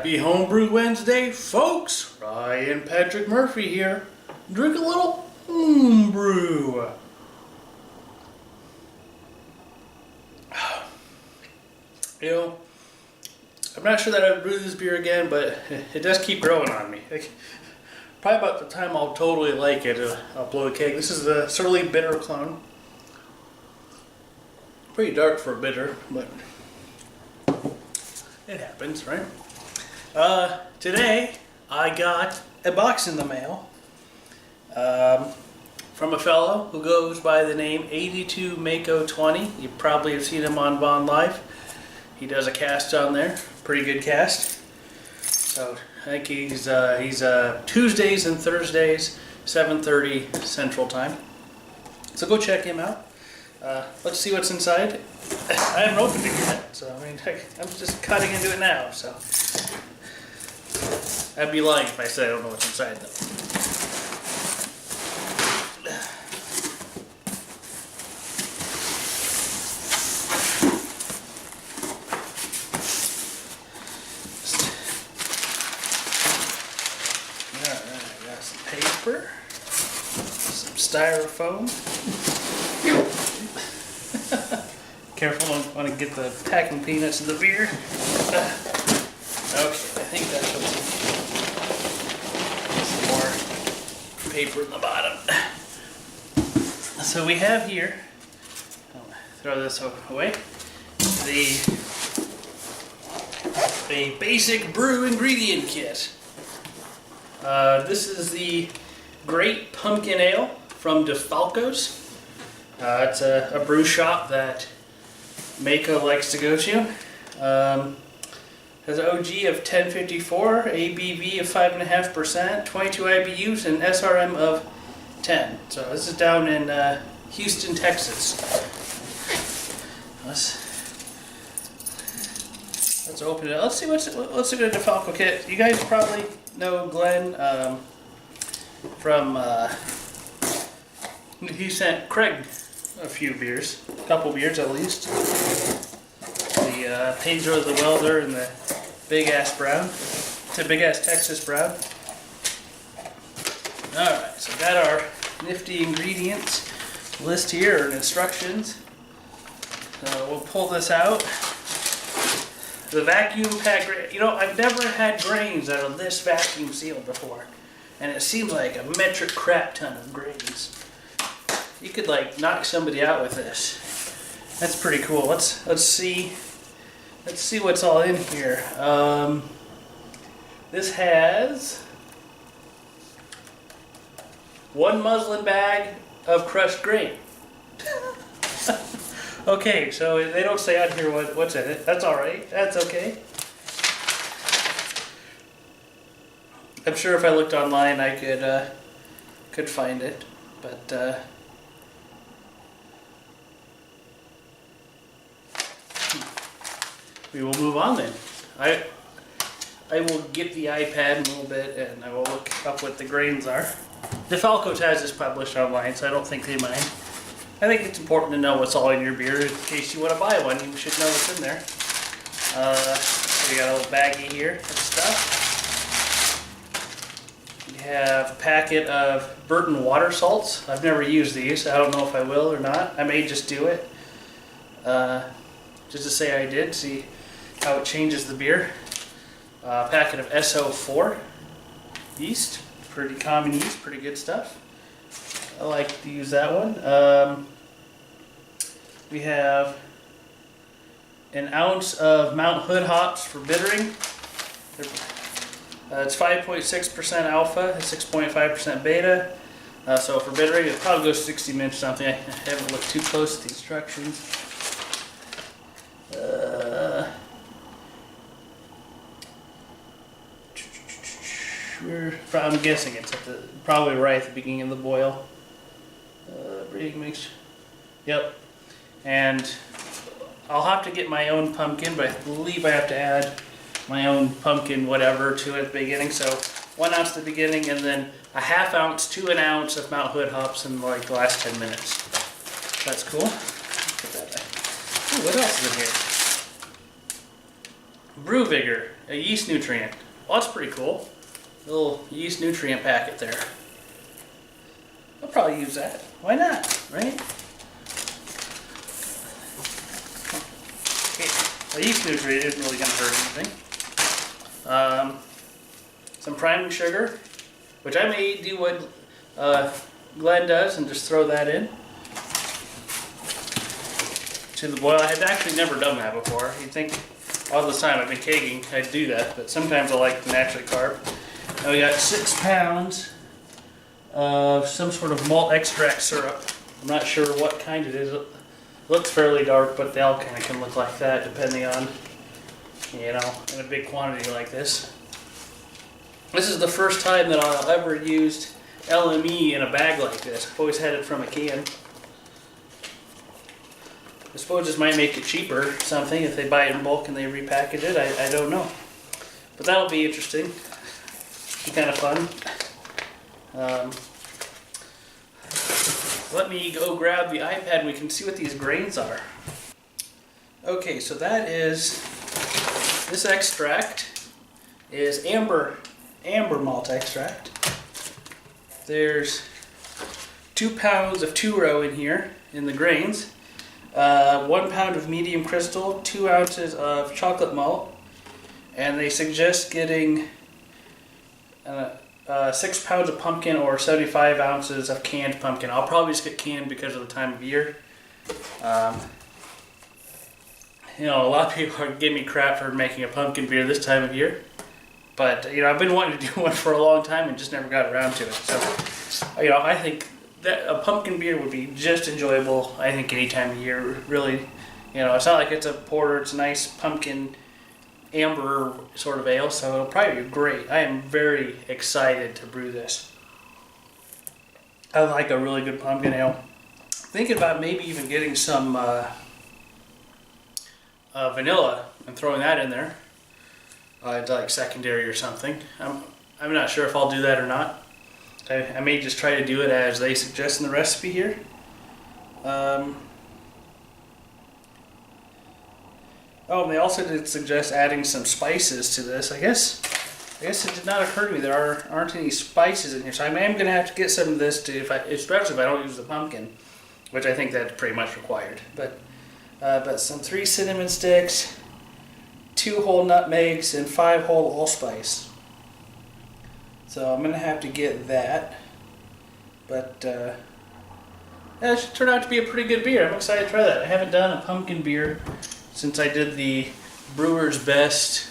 Happy Homebrew Wednesday, folks! Ryan Patrick Murphy here. Drink a little homebrew. You know, I'm not sure that I would brew this beer again, but it does keep growing on me. Probably about the time I'll totally like it, I'll blow a keg. This is the Surly Bitter clone. Pretty dark for a bitter, but it happens, right? Today I got a box in the mail from a fellow who goes by the name 82 Mako 20. You probably have seen him on Bond Live. He does a cast on there, pretty good cast. So I think he's Tuesdays and Thursdays, 7:30 Central Time. So go check him out. Let's see what's inside. I haven't opened it yet, so I mean, I'm just cutting into it now. So I'd be lying if I said I don't know what's inside, though. Alright, I got some paper, some styrofoam. Careful, I don't want to get the packing peanuts in the beer. Okay, I think that comes in. Some more paper in the bottom. So we have here, I'll throw this away, a basic brew ingredient kit. This is the Great Pumpkin Ale from DeFalco's. It's a brew shop that Mako likes to go to. Has an OG of 1054, ABV of 5.5%, 22 IBUs, and SRM of 10. So this is down in Houston, Texas. Let's open it. Let's see what's in the DeFalco kit. You guys probably know Glenn from. He sent Craig a few beers, a couple beers at least. The Pedro the Welder and the Big Ass Brown. It's a Big Ass Texas Brown. Alright, so got our nifty ingredients list here and instructions. So we'll pull this out. The vacuum pack, you know, I've never had grains out of this vacuum sealed before. And it seems like a metric crap ton of grains. You could like knock somebody out with this. That's pretty cool. Let's see what's all in here. This has one muslin bag of crushed grain. Okay, so they don't say on here what's in it. That's all right. That's okay. I'm sure if I looked online, I could find it, but. We will move on then. I will get the iPad in a little bit and I will look up what the grains are. DeFalco's has this published online, so I don't think they mind. I think it's important to know what's all in your beer. In case you want to buy one, you should know what's in there. We got a little baggie here of stuff. We have a packet of Burton water salts. I've never used these. I don't know if I will or not. I may just do it. Just to say I did. See how it changes the beer. A packet of SO4 yeast, pretty common yeast, pretty good stuff. I like to use that one. We have an ounce of Mount Hood hops for bittering. It's 5.6% alpha, 6.5% beta. So for bittering, it probably goes 60 minutes or something. I haven't looked too close at the instructions. I'm guessing it's probably right at the beginning of the boil. Breeding mix. Yep. And I'll have to get my own pumpkin, but I believe I have to add my own pumpkin whatever to it at the beginning. So 1 ounce at the beginning, and then a half ounce to an ounce of Mount Hood hops in like the last 10 minutes. That's cool. Put that back. Ooh, what else is in here? Brew Vigor. a yeast nutrient. Well, that's pretty cool. A little yeast nutrient packet there. I'll probably use that. Why not, right? Okay. A yeast nutrient isn't really going to hurt anything. Some priming sugar, which I may do what Glenn does and just throw that in to the boil. I had actually never done that before. You'd think all the time I've been caking, I'd do that, but sometimes I like to naturally carb. Now we got 6 pounds of some sort of malt extract syrup. I'm not sure what kind it is. It looks fairly dark, but they all kind of can look like that depending on, you know, in a big quantity like this. This is the first time that I'll ever used LME in a bag like this. I've always had it from a can. I suppose this might make it cheaper or something if they buy it in bulk and they repackage it. I don't know. But that'll be interesting. Be kind of fun. Let me go grab the iPad and we can see what these grains are. Okay, so that is, this extract is amber malt extract. There's 2 pounds of 2-row in here in the grains. 1 pound of medium crystal, 2 ounces of chocolate malt, and they suggest getting 6 pounds of pumpkin or 75 ounces of canned pumpkin. I'll probably just get canned because of the time of year. You know, a lot of people are giving me crap for making a pumpkin beer this time of year, but you know, I've been wanting to do one for a long time and just never got around to it. So, you know, I think that a pumpkin beer would be just enjoyable, I think, any time of year, really. You know, it's not like it's a porter, it's a nice pumpkin amber sort of ale, so it'll probably be great. I am very excited to brew this. I like a really good pumpkin ale. Thinking about maybe even getting some vanilla and throwing that in there, like secondary or something. I'm not sure if I'll do that or not. I may just try to do it as they suggest in the recipe here. Oh, and they also did suggest adding some spices to this. I guess it did not occur to me there aren't any spices in here, so I am going to have to get some of this to, especially if I don't use the pumpkin, which I think that's pretty much required. But some 3 cinnamon sticks, 2 whole nutmegs, and 5 whole allspice. So I'm going to have to get that, but yeah, it should turn out to be a pretty good beer. I'm excited to try that. I haven't done a pumpkin beer since I did the Brewer's Best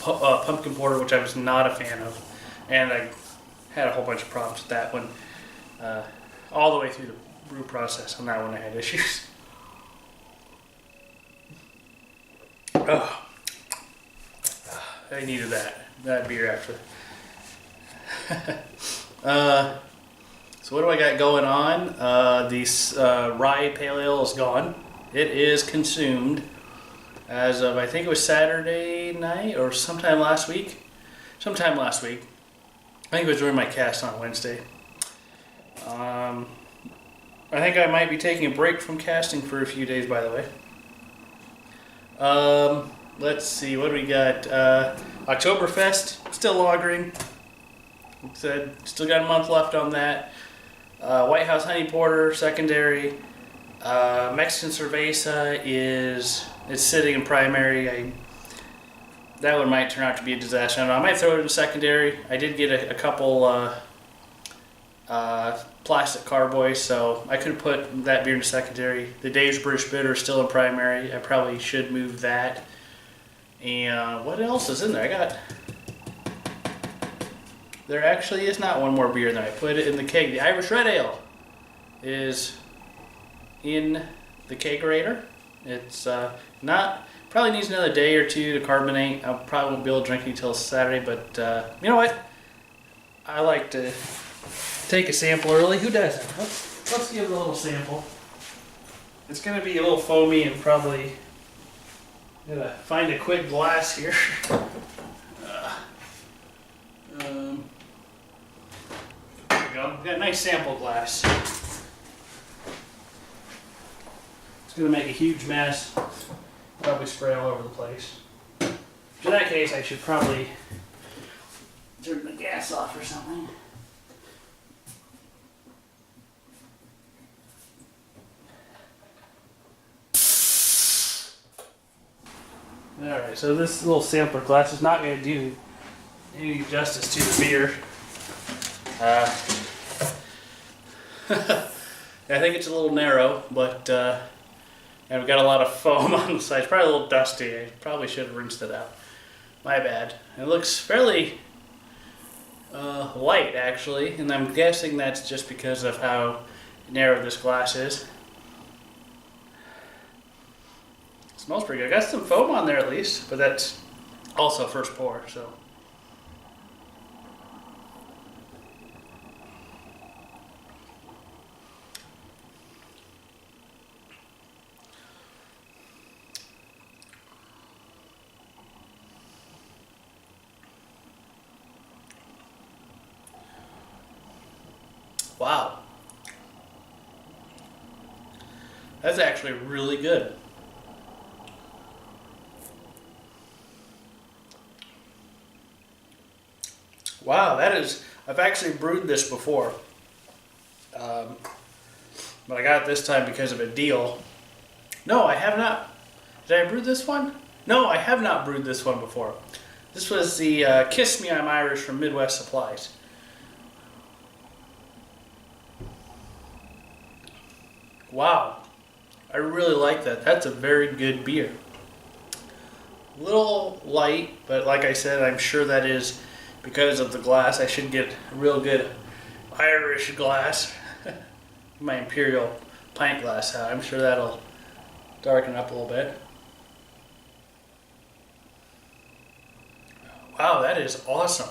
pumpkin porter, which I was not a fan of, and I had a whole bunch of problems with that one. All the way through the brew process on that one I had issues. Oh, I needed that beer after. So what do I got going on? The rye pale ale is gone. It is consumed as of, I think it was Saturday night or sometime last week. I think it was during my cast on Wednesday. I think I might be taking a break from casting for a few days, by the way. Let's see, what do we got? Oktoberfest, still lagering. Like I said, still got a month left on that. White House Honey Porter, secondary. Mexican Cerveza it's sitting in primary. That one might turn out to be a disaster. I don't know, I might throw it in secondary. I did get a couple plastic carboys, so I could put that beer in secondary. The Dave's British Bitter is still in primary. I probably should move that. And what else is in there? There actually is not one more beer that I put it in the keg. The Irish Red Ale is in the kegerator. It's probably needs another day or two to carbonate. I probably won't be able to drink it until Saturday, but you know what? I like to take a sample early. Who doesn't? Let's give it a little sample. It's going to be a little foamy and probably gotta find a quick glass here. There we go. Got a nice sample glass. It's going to make a huge mess. Probably spray all over the place. In that case, I should probably turn the gas off or something. Alright, so this little sampler glass is not going to do any justice to the beer. I think it's a little narrow, but and we've got a lot of foam on the side. It's probably a little dusty. I probably should have rinsed it out. My bad. It looks fairly light, actually, and I'm guessing that's just because of how narrow this glass is. It smells pretty good. I got some foam on there at least, but that's also first pour, so. Wow. That's actually really good. Wow, that is, I've actually brewed this before. But I got it this time because of a deal. No, I have not. Did I brew this one? No, I have not brewed this one before. This was the Kiss Me, I'm Irish from Midwest Supplies. Wow, I really like that. That's a very good beer. A little light, but like I said, I'm sure that is because of the glass. I should get a real good Irish glass. My Imperial pint glass. I'm sure that'll darken up a little bit. Wow, that is awesome.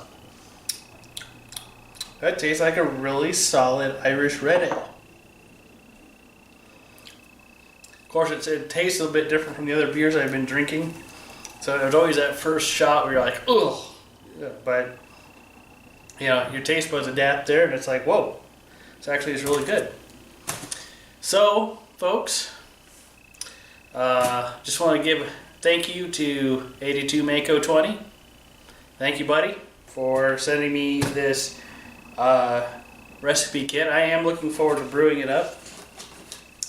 That tastes like a really solid Irish red ale. Of course, it tastes a little bit different from the other beers I've been drinking. So there's always that first shot where you're like, ugh. Yeah, but, you know, your taste buds adapt there and it's like, whoa. It's actually is really good. So, folks, just want to give thank you to 82 Mako 20. Thank you, buddy, for sending me this recipe kit. I am looking forward to brewing it up.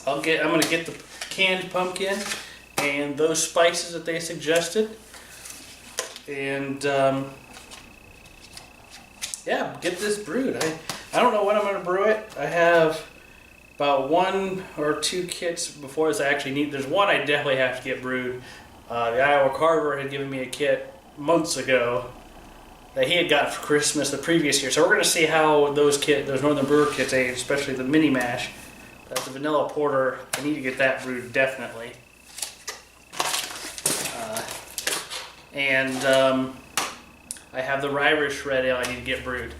I'm going to get the canned pumpkin and those spices that they suggested, and yeah, get this brewed. I don't know when I'm going to brew it. I have about 1 or 2 kits before this I actually need. There's one I definitely have to get brewed. The Iowa Carver had given me a kit months ago that he had got for Christmas the previous year, so we're going to see how those Northern Brewer kits age, especially the mini mash. That's a vanilla porter. I need to get that brewed definitely. I have the Irish red ale I need to get brewed.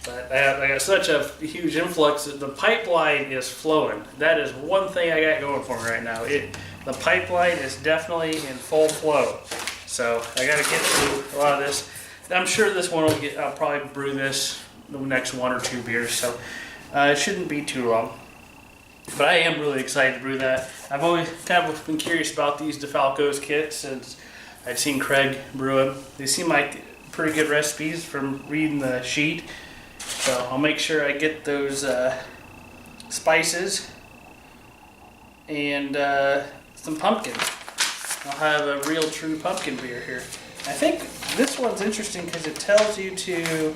But I got such a huge influx that the pipeline is flowing. That is one thing I got going for me right now. The pipeline is definitely in full flow. So I got to get through a lot of this. I'm sure this one I'll probably brew this the next 1 or 2 beers. So it shouldn't be too long. But I am really excited to brew that. I've always kind of been curious about these DeFalco's kits since I'd seen Craig brew them. They seem like pretty good recipes from reading the sheet. So I'll make sure I get those spices and some pumpkin. I'll have a real true pumpkin beer here. I think this one's interesting because it tells you to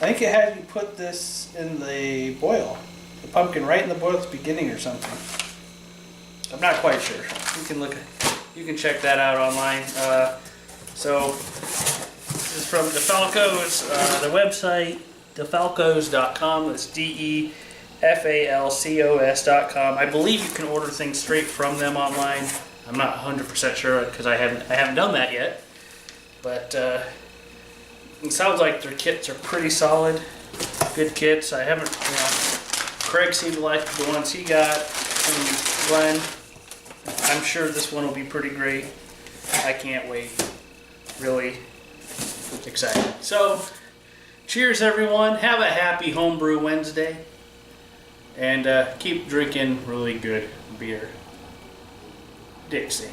I think it had you put this in the boil. The pumpkin right in the boil at the beginning or something. I'm not quite sure. You can check that out online. So this is from DeFalco's, the website defalcos.com. That's DEFALCOS.com. I believe you can order things straight from them online. I'm not 100% sure because I haven't done that yet. But it sounds like their kits are pretty solid, good kits. I haven't, Craig seemed to like the ones he got from Glenn. I'm sure this one will be pretty great. I can't wait. Really excited. So, cheers everyone. Have a happy Homebrew Wednesday. and keep drinking really good beer. Dixie.